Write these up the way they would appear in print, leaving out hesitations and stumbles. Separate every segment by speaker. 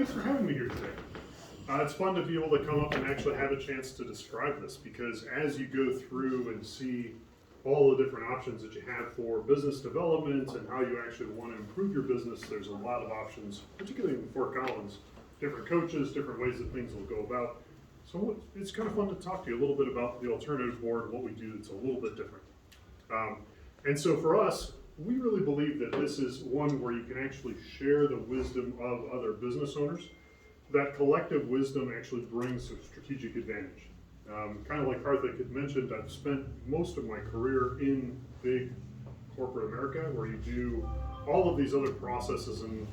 Speaker 1: thanks for having me here today. It's fun to be able to come up and actually have a chance to describe this, because as you go through and see all the different options that you have for business development and how you actually want to improve your business, there's a lot of options, particularly in Fort Collins, different coaches, different ways that things will go about. So it's kind of fun to talk to you a little bit about the alternative board and what we do that's a little bit different. And so for us, we really believe that this is one where you can actually share the wisdom of other business owners. That collective wisdom actually brings a strategic advantage. Kind of like Karthik had mentioned, I've spent most of my career in big corporate America, where you do all of these other processes and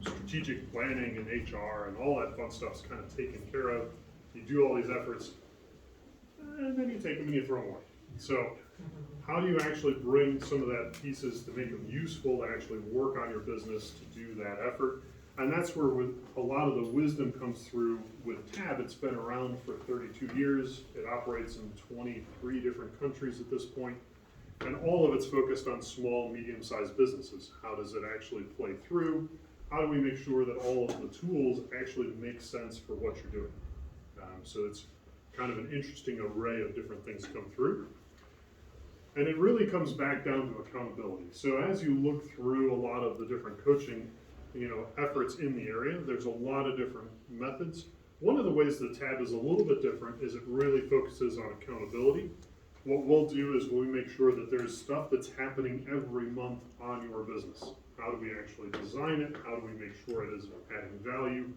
Speaker 1: strategic planning and HR and all that fun stuff's kind of taken care of. You do all these efforts, and then you take them and you throw them away. So how do you actually bring some of that pieces to make them useful to actually work on your business to do that effort? And that's where a lot of the wisdom comes through with TAB. It's been around for 32 years. It operates in 23 different countries at this point. And all of it's focused on small, medium-sized businesses. How does it actually play through? How do we make sure that all of the tools actually make sense for what you're doing? So it's kind of an interesting array of different things come through. And it really comes back down to accountability. So as you look through a lot of the different coaching efforts in the area, there's a lot of different methods. One of the ways that TAB is a little bit different is it really focuses on accountability. What we'll do is we'll make sure that there's stuff that's happening every month on your business. How do we actually design it? How do we make sure it is adding value?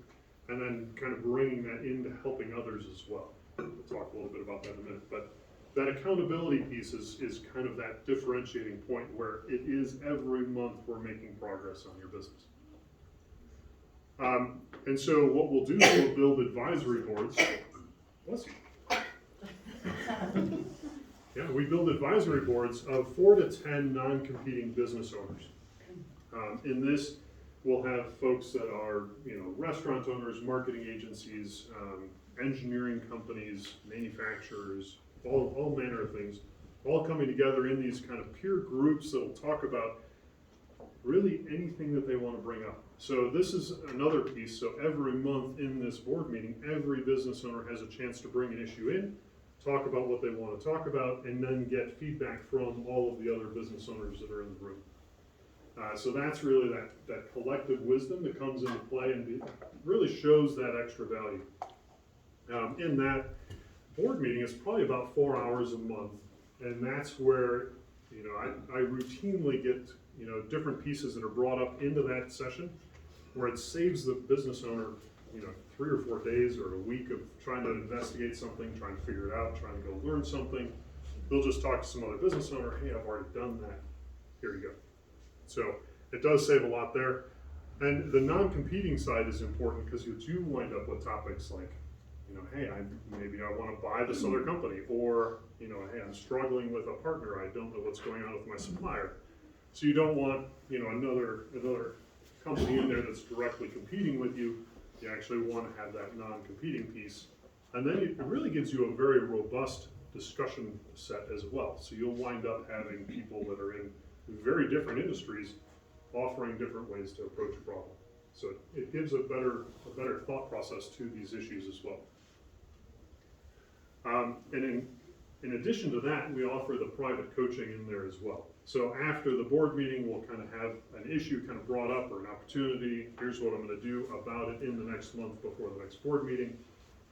Speaker 1: And then kind of bringing that into helping others as well. We'll talk a little bit about that in a minute. But that accountability piece is kind of that differentiating point where it is every month we're making progress on your business. And so what we'll do is we'll build advisory boards. Bless you. Yeah, we build advisory boards of 4 to 10 non-competing business owners. In this, we'll have folks that are, restaurant owners, marketing agencies, engineering companies, manufacturers, all manner of things, all coming together in these kind of peer groups that will talk about really anything that they want to bring up. So this is another piece. So every month in this board meeting, every business owner has a chance to bring an issue in, talk about what they want to talk about, and then get feedback from all of the other business owners that are in the room. So that's really that collective wisdom that comes into play and really shows that extra value. In that board meeting, it's probably about 4 hours a month, and that's where I routinely get different pieces that are brought up into that session, where it saves the business owner 3 or 4 days or a week of trying to investigate something, trying to figure it out, trying to go learn something. They'll just talk to some other business owner. Hey, I've already done that. Here you go. So it does save a lot there. And the non-competing side is important because you do wind up with topics like, hey, maybe I want to buy this other company, or hey, I'm struggling with a partner. I don't know what's going on with my supplier. So you don't want another company in there that's directly competing with you. You actually want to have that non-competing piece, and then it really gives you a very robust discussion set as well. So you'll wind up having people that are in very different industries offering different ways to approach a problem. So it gives a better thought process to these issues as well. And in addition to that, we offer the private coaching in there as well. So after the board meeting, we'll kind of have an issue kind of brought up or an opportunity. Here's what I'm going to do about it in the next month before the next board meeting.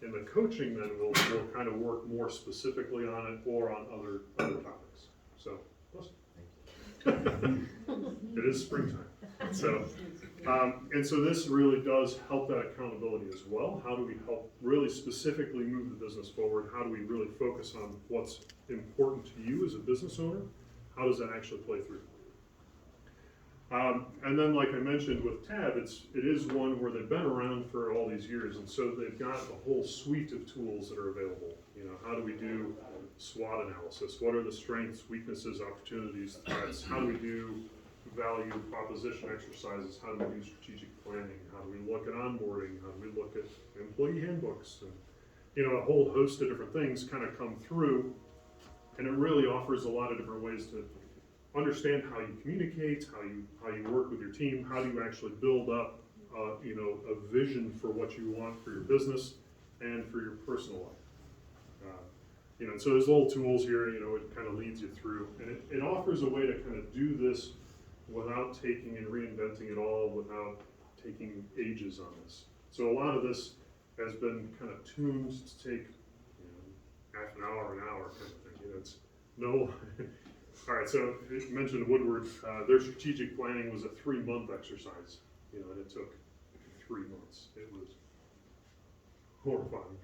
Speaker 1: In the coaching, then we'll kind of work more specifically on it or on other topics. So, it is springtime. So, and so this really does help that accountability as well. How do we help really specifically move the business forward? How do we really focus on what's important to you as a business owner? How does that actually play through? And then, like I mentioned with TAB, it is one where they've been around for all these years, and so they've got a whole suite of tools that are available. How do we do SWOT analysis? What are the strengths, weaknesses, opportunities, threats? How do we do value proposition exercises? How do we do strategic planning? How do we look at onboarding? How do we look at employee handbooks? And a whole host of different things kind of come through, and it really offers a lot of different ways to understand how you communicate, how you work with your team, how do you actually build up a vision for what you want for your business and for your personal life. And so there's little tools here, it kind of leads you through, and it offers a way to kind of do this without taking and reinventing it all, without taking ages on this. So a lot of this has been kind of tuned to take half an hour kind of thing. It's no. All right, so you mentioned Woodward. Their strategic planning was a 3-month exercise, and it took 3 months. It was horrifying.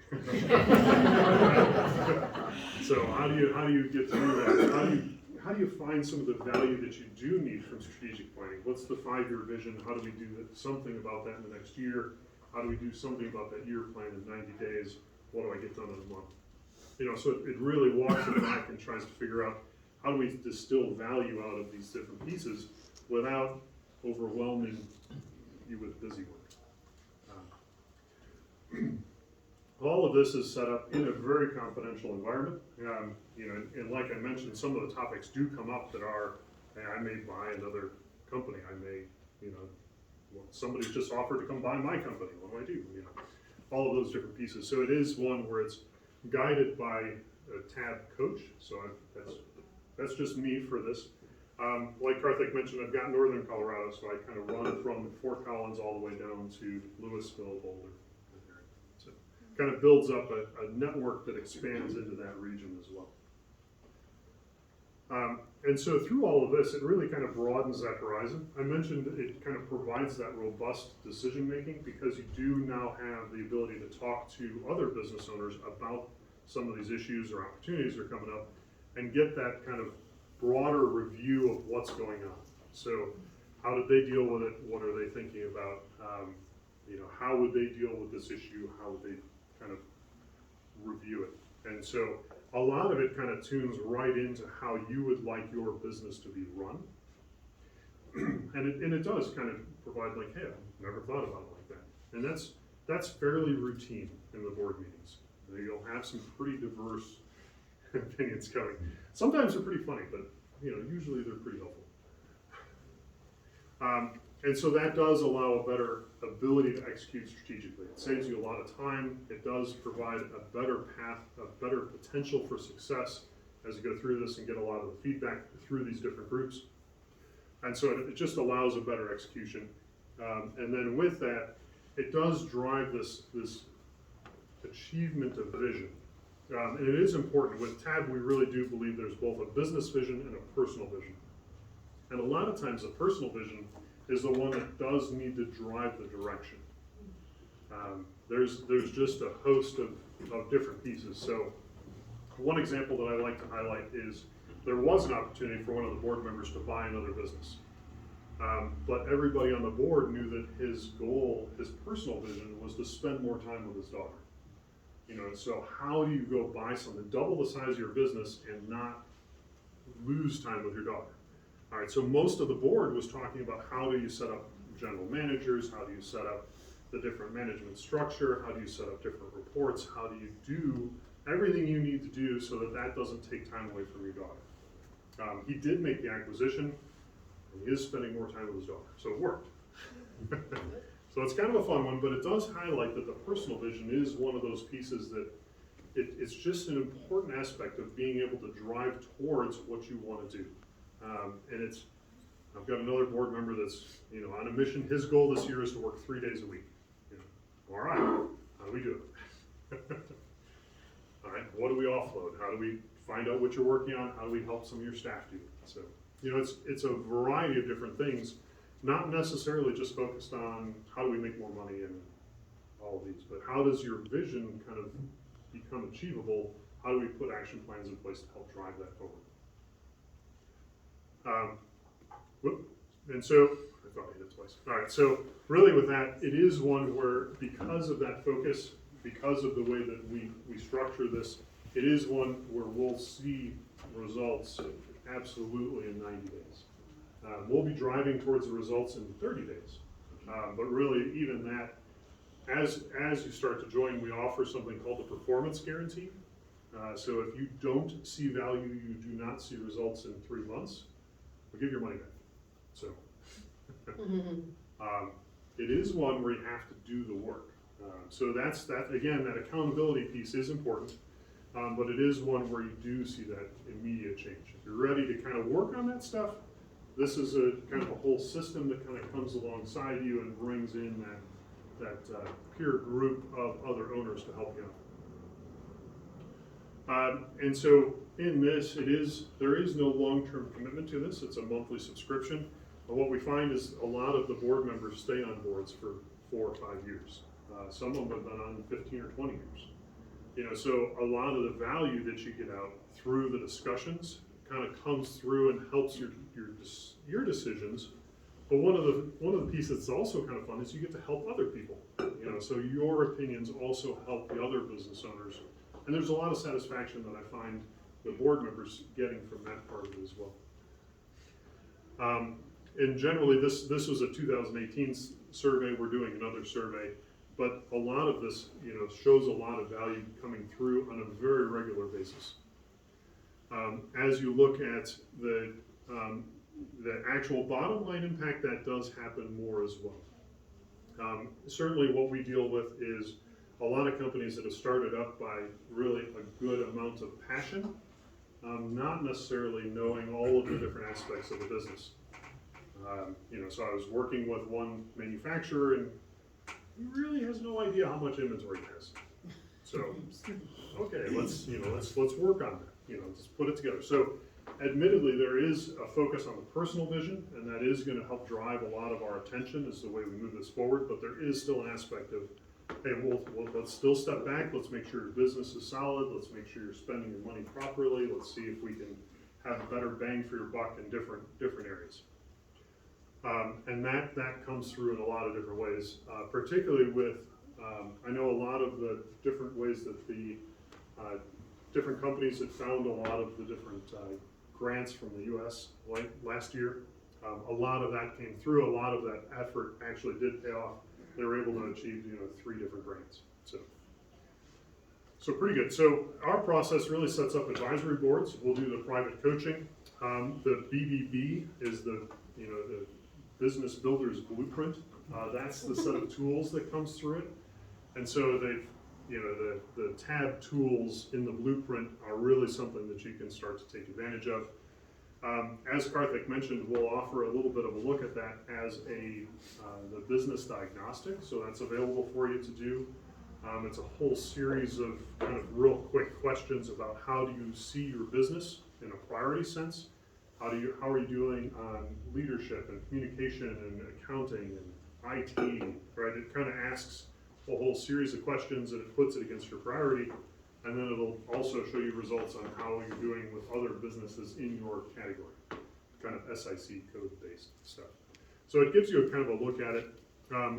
Speaker 1: So how do you get through that? How do you find some of the value that you do need from strategic planning? What's the 5-year vision? How do we do something about that in the next year? How do we do something about that year plan in 90 days? What do I get done in a month? So it really walks it back and tries to figure out how do we distill value out of these different pieces without overwhelming you with busy work. All of this is set up in a very confidential environment. And like I mentioned, some of the topics do come up that are, hey, I may buy another company. I may, somebody just offered to come buy my company. What do I do? All of those different pieces. So it is one where it's guided by a TAB coach. So that's just me for this. Like Karthik mentioned, I've got Northern Colorado, so I kind of run from Fort Collins all the way down to Louisville, Boulder. So it kind of builds up a network that expands into that region as well. And so through all of this, it really kind of broadens that horizon. I mentioned it kind of provides that robust decision making because you do now have the ability to talk to other business owners about some of these issues or opportunities that are coming up and get that kind of broader review of what's going on. So how did they deal with it? What are they thinking about? How would they deal with this issue? How would they kind of review it? And so a lot of it kind of tunes right into how you would like your business to be run. and it does kind of provide like, hey, I've never thought about it like that. And that's fairly routine in the board meetings. You'll have some pretty diverse opinions coming. Sometimes they're pretty funny, but usually they're pretty helpful. And so that does allow a better ability to execute strategically. It saves you a lot of time. It does provide a better path, a better potential for success as you go through this and get a lot of the feedback through these different groups. And so it just allows a better execution. And then with that, it does drive this achievement of vision. And it is important. With TAB, we really do believe there's both a business vision and a personal vision. And a lot of times the personal vision is the one that does need to drive the direction. There's just a host of different pieces. So one example that I like to highlight is there was an opportunity for one of the board members to buy another business. But everybody on the board knew that his goal, his personal vision, was to spend more time with his daughter. So how do you go buy something, double the size of your business and not lose time with your daughter? All right, so most of the board was talking about how do you set up general managers, how do you set up the different management structure, how do you set up different reports, how do you do everything you need to do so that that doesn't take time away from your daughter. He did make the acquisition, and he is spending more time with his daughter, so it worked. So it's kind of a fun one, but it does highlight that the personal vision is one of those pieces that it's just an important aspect of being able to drive towards what you want to do. And I've got another board member that's, on a mission. His goal this year is to work 3 days a week. All right, how do we do it? All right, what do we offload? How do we find out what you're working on? How do we help some of your staff do it? So, it's a variety of different things, not necessarily just focused on how do we make more money and all of these, but how does your vision kind of become achievable? How do we put action plans in place to help drive that forward? And so, I thought I hit it twice. All right, so really with that, it is one where because of that focus, because of the way that we structure this, it is one where we'll see results absolutely in 90 days. We'll be driving towards the results in 30 days. But really, even that, as you start to join, we offer something called the performance guarantee. So if you don't see value, you do not see results in 3 months, we'll give your money back. So, it is one where you have to do the work. So that's that. Again, that accountability piece is important, but it is one where you do see that immediate change. If you're ready to kind of work on that stuff, this is a kind of a whole system that kind of comes alongside you and brings in that peer group of other owners to help you out. And so in this, there is no long-term commitment to this. It's a monthly subscription. But what we find is a lot of the board members stay on boards for 4 or 5 years. Some of them have been on 15 or 20 years. So a lot of the value that you get out through the discussions kind of comes through and helps your decisions. But one of the pieces that's also kind of fun is you get to help other people. So your opinions also help the other business owners. And there's a lot of satisfaction that I find the board members getting from that part of it as well. And generally, this was a 2018 survey. We're doing another survey, but a lot of this, shows a lot of value coming through on a very regular basis. As you look at the actual bottom line impact, that does happen more as well. Certainly, what we deal with is a lot of companies that have started up by really a good amount of passion, not necessarily knowing all of the different aspects of the business. So I was working with one manufacturer, and he really has no idea how much inventory he has. So, okay, let's work on that. Let's put it together. So, admittedly, there is a focus on the personal vision, and that is going to help drive a lot of our attention as the way we move this forward. But there is still an aspect of, hey, let's still step back. Let's make sure your business is solid. Let's make sure you're spending your money properly. Let's see if we can have a better bang for your buck in different areas. And that comes through in a lot of different ways, particularly with, I know a lot of the different ways that the different companies that found a lot of the different grants from the U.S. last year. A lot of that came through. A lot of that effort actually did pay off. They were able to achieve 3 different grants. So pretty good. So our process really sets up advisory boards. We'll do the private coaching. The BBB is the Business Builder's Blueprint. That's the set of tools that comes through it. And so the tab tools in the blueprint are really something that you can start to take advantage of. As Karthik mentioned, we'll offer a little bit of a look at that as the business diagnostic. So that's available for you to do. It's a whole series of kind of real quick questions about how do you see your business in a priority sense. How are you doing on leadership and communication and accounting and IT, right? It kind of asks a whole series of questions and it puts it against your priority, and then it'll also show you results on how you're doing with other businesses in your category, kind of SIC code-based stuff. So it gives you a kind of a look at it.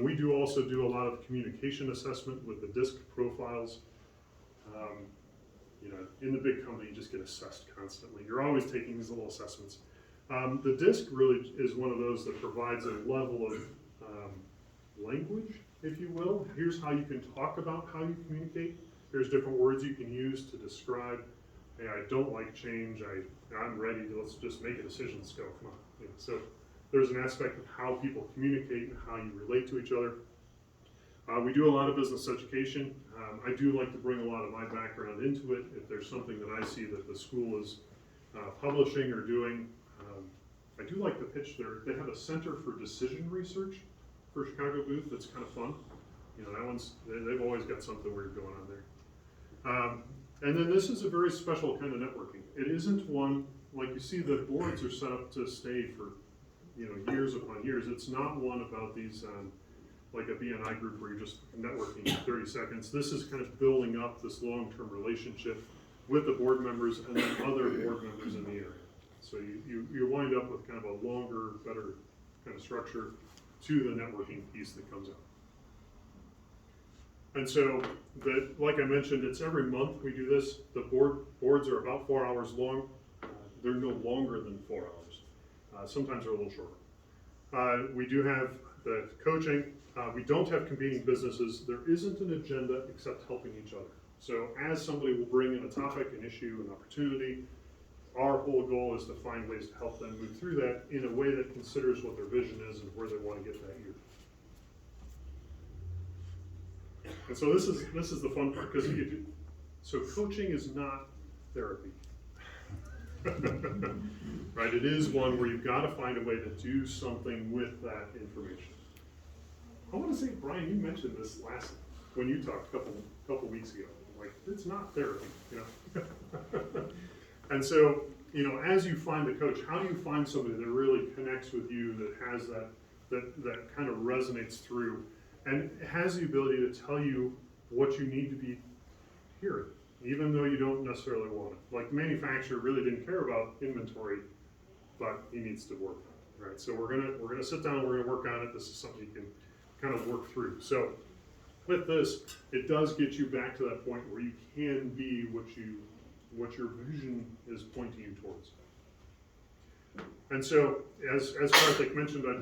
Speaker 1: We do also do a lot of communication assessment with the DISC profiles. In the big company, you just get assessed constantly. You're always taking these little assessments. The DISC really is one of those that provides a level of language, if you will. Here's how you can talk about how you communicate. There's different words you can use to describe, hey, I don't like change, I'm ready, let's just make a decision, let's go, come on. So there's an aspect of how people communicate and how you relate to each other. We do a lot of business education. I do like to bring a lot of my background into it. If there's something that I see that the school is publishing or doing, I do like to pitch they have a Center for Decision Research for Chicago booth that's kind of fun. That one's, they've always got something weird going on there. And then this is a very special kind of networking. It isn't one, like you see the boards are set up to stay for years upon years. It's not one about these like a BNI group where you're just networking in 30 seconds. This is kind of building up this long-term relationship with the board members and then other board members in the area. So you wind up with kind of a longer, better kind of structure to the networking piece that comes out. And so, like I mentioned, it's every month we do this. The boards are about 4 hours long. They're no longer than 4 hours. Sometimes they're a little shorter. We do have the coaching. We don't have competing businesses. There isn't an agenda except helping each other. So as somebody will bring in a topic, an issue, an opportunity, our whole goal is to find ways to help them move through that in a way that considers what their vision is and where they want to get that year. And so this is the fun part, because so coaching is not therapy. Right, it is one where you've got to find a way to do something with that information. I want to say, Brian, you mentioned this when you talked a couple weeks ago. Like, it's not therapy, you know. And so, you know, as you find a coach, how do you find somebody that really connects with you, that has that kind of resonates through, and has the ability to tell you what you need to be hearing, even though you don't necessarily want it. Like, the manufacturer really didn't care about inventory, but he needs to work on it, right? So we're gonna sit down, we're gonna work on it. This is something you can kind of work through. So with this, it does get you back to that point where you can be what your vision is pointing you towards. And so, as Karthik mentioned, I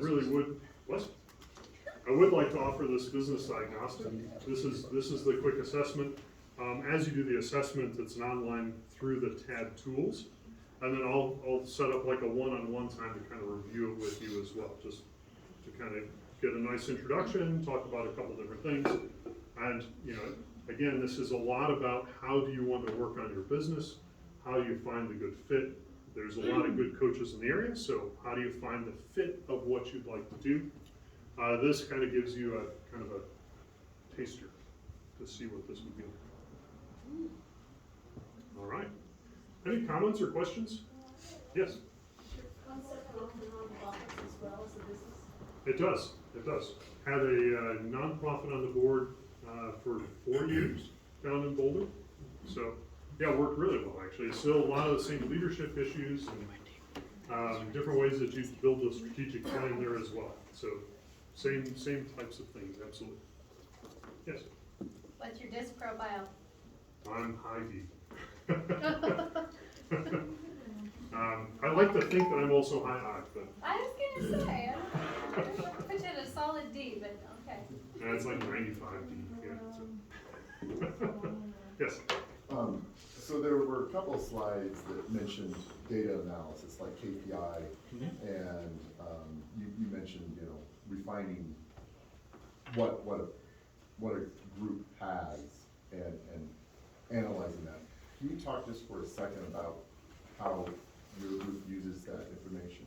Speaker 1: would like to offer this business diagnostic. This is the quick assessment. As you do the assessment, it's an online through the TAD tools, and then I'll set up like a one-on-one time to kind of review it with you as well, just to kind of get a nice introduction, talk about a couple different things, and you know, again, this is a lot about how do you want to work on your business, how do you find the good fit. There's a lot of good coaches in the area, so how do you find the fit of what you'd like to do? This kind of gives you a kind of a taster to see what this would be like. All right. Any comments or questions? Yes?
Speaker 2: Concept work for nonprofits as well as a business?
Speaker 1: It does. It does. Had a nonprofit on the board for 4 years down in Boulder. So, yeah, worked really well actually. Still a lot of the same leadership issues and different ways that you build a strategic plan there as well. So, same types of things, absolutely. Yes?
Speaker 2: What's your disc profile?
Speaker 1: I'm high D. I like to think that I'm also high I, but.
Speaker 2: I was gonna say, I don't know, put you at a solid D, but okay.
Speaker 1: Yeah, it's like 95 D, yeah. So. Yes?
Speaker 3: So there were a couple of slides that mentioned data analysis, like KPI, and you mentioned, you know, refining what a group has and analyzing that. Can you talk just for a second about how your group uses that information?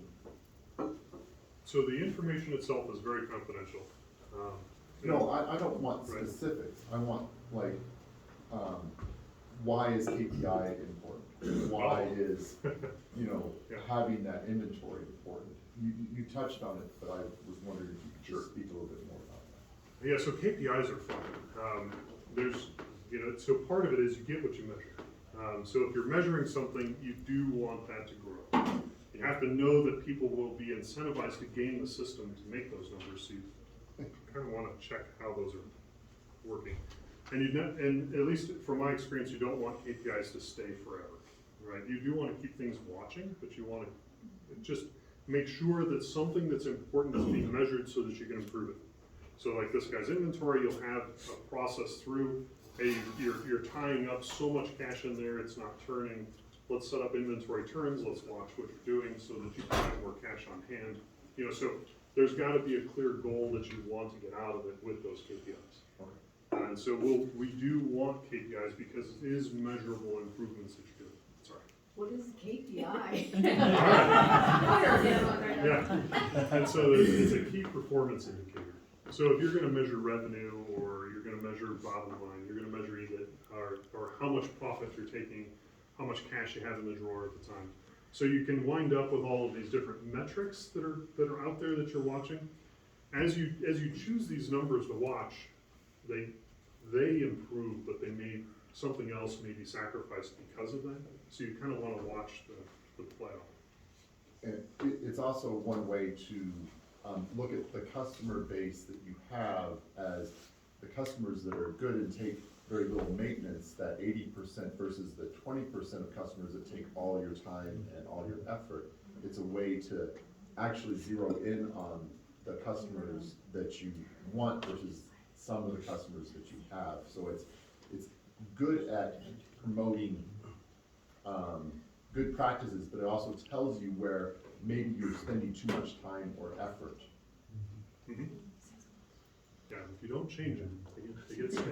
Speaker 1: So the information itself is very confidential.
Speaker 3: No, I don't want specifics. I want, like, why is KPI important? Why is, you know, having that inventory important? You touched on it, but I was wondering if you could just speak a little bit more about that.
Speaker 1: Yeah, so KPIs are fun. There's, you know, so part of it is you get what you measure. So if you're measuring something, you do want that to grow. You have to know that people will be incentivized to game the system to make those numbers, so you kind of want to check how those are working. And at least from my experience, you don't want KPIs to stay forever, right? You do want to keep things watching, but you want to just make sure that something that's important is being measured so that you can improve it. So like this guy's inventory, you'll have a process through, hey, you're tying up so much cash in there, it's not turning. Let's set up inventory turns, let's watch what you're doing so that you can have more cash on hand. You know, so there's got to be a clear goal that you want to get out of it with those KPIs.
Speaker 3: Okay.
Speaker 1: And so we do want KPIs because it is measurable improvements that you're doing. Sorry.
Speaker 4: What is KPI?
Speaker 1: Yeah, and so it's a key performance indicator. So if you're going to measure revenue, or you're going to measure bottom line, you're going to measure EBIT, or how much profit you're taking, how much cash you have in the drawer at the time. So you can wind up with all of these different metrics that are out there that you're watching. As you choose these numbers to watch, they improve, but something else may be sacrificed because of that. So you kind of want to watch the play out.
Speaker 3: And it's also one way to look at the customer base that you have as the customers that are good and take very little maintenance, that 80% versus the 20% of customers that take all your time and all your effort. It's a way to actually zero in on the customers that you want versus some of the customers that you have. So it's good at promoting good practices, but it also tells you where maybe you're spending too much time or effort.
Speaker 1: Mm-hmm. Yeah, If you don't change them, they get stale.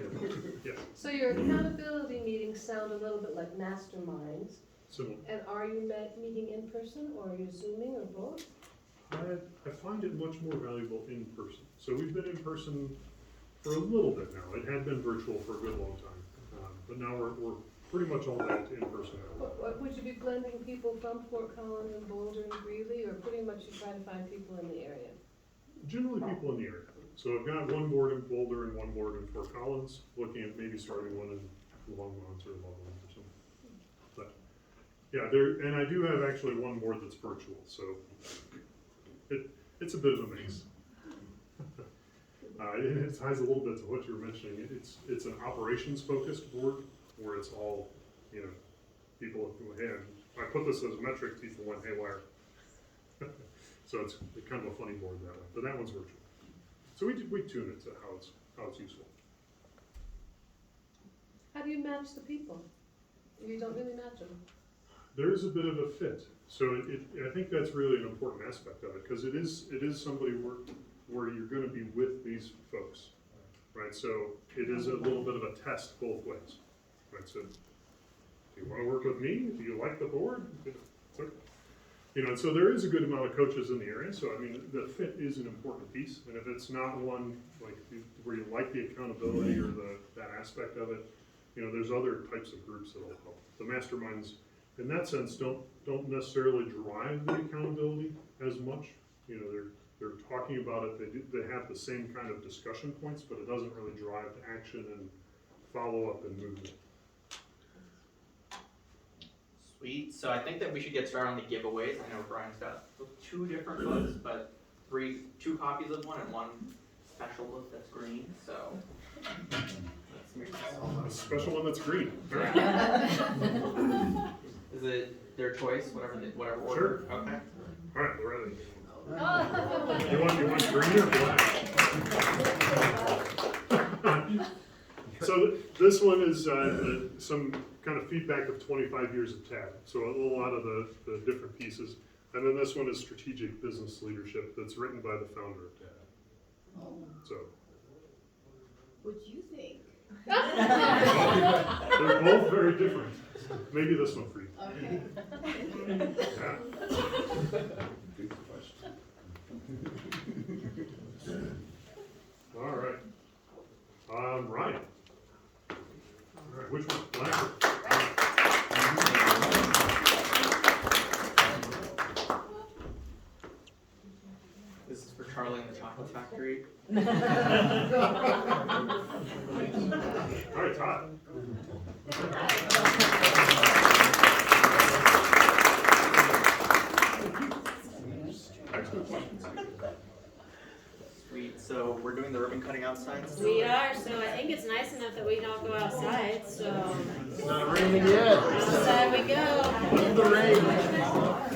Speaker 1: Yeah,
Speaker 5: So your accountability meetings sound a little bit like masterminds,
Speaker 1: similar.
Speaker 5: and are you meeting in person, or are you Zooming, or both?
Speaker 1: I find it much more valuable in person. So we've been in person for a little bit now. It had been virtual for a good long time. But now we're pretty much all back to in person now.
Speaker 5: Would you be blending people from Fort Collins and Boulder and Greeley, or pretty much you try to find people in the area?
Speaker 1: Generally people in the area. So I've got one board in Boulder and one board in Fort Collins, looking at maybe starting one in Longmont or Loveland or something. But yeah, and I do have actually one board that's virtual, so it's a bit of a mix. It ties a little bit to what you were mentioning. It's an operations focused board where it's all, people who, hey, I put this as a metric, people went haywire. So it's kind of a funny board that way, but that one's virtual. So we tune it to how it's useful.
Speaker 5: How do you match the people? You don't really match them.
Speaker 1: There is a bit of a fit. So I think that's really an important aspect of it, because it is somebody where you're going to be with these folks, right? So it is a little bit of a test both ways, right? So do you want to work with me? Do you like the board? It's okay. And so there is a good amount of coaches in the area. So I mean, the fit is an important piece, and if it's not one like where you like the accountability or that aspect of it, there's other types of groups that will help. The masterminds, in that sense, don't necessarily drive the accountability as much. They're talking about it. They have the same kind of discussion points, but it doesn't really drive to action and follow up and movement.
Speaker 6: Sweet. So I think that we should get started on the giveaways. I know Brian's got 2 different books, but 2 copies of one and 1 special book that's green. So let's move this on.
Speaker 1: A special one that's green. All right.
Speaker 6: Is it their choice, whatever order?
Speaker 1: Sure.
Speaker 6: Okay.
Speaker 1: All right, we're ready.
Speaker 2: Oh.
Speaker 1: You want green or black? So this one is some kind of feedback of 25 years of TAB. So a lot of the different pieces. And then this one is strategic business leadership that's written by the founder of TAB. So
Speaker 4: What'd you think?
Speaker 1: they're both very different. Maybe this one for you.
Speaker 4: Okay.
Speaker 1: Yeah.
Speaker 3: Good question.
Speaker 1: All right. Ryan. All right, which one? Black or?
Speaker 6: This is for Charlie and the Chocolate Factory.
Speaker 1: All right, Todd. Excellent questions.
Speaker 6: Sweet. So we're doing the ribbon cutting outside.
Speaker 7: We are, so I think it's nice enough that we can all go outside, so
Speaker 8: It's not raining yet.
Speaker 7: outside we go.
Speaker 8: Love the rain.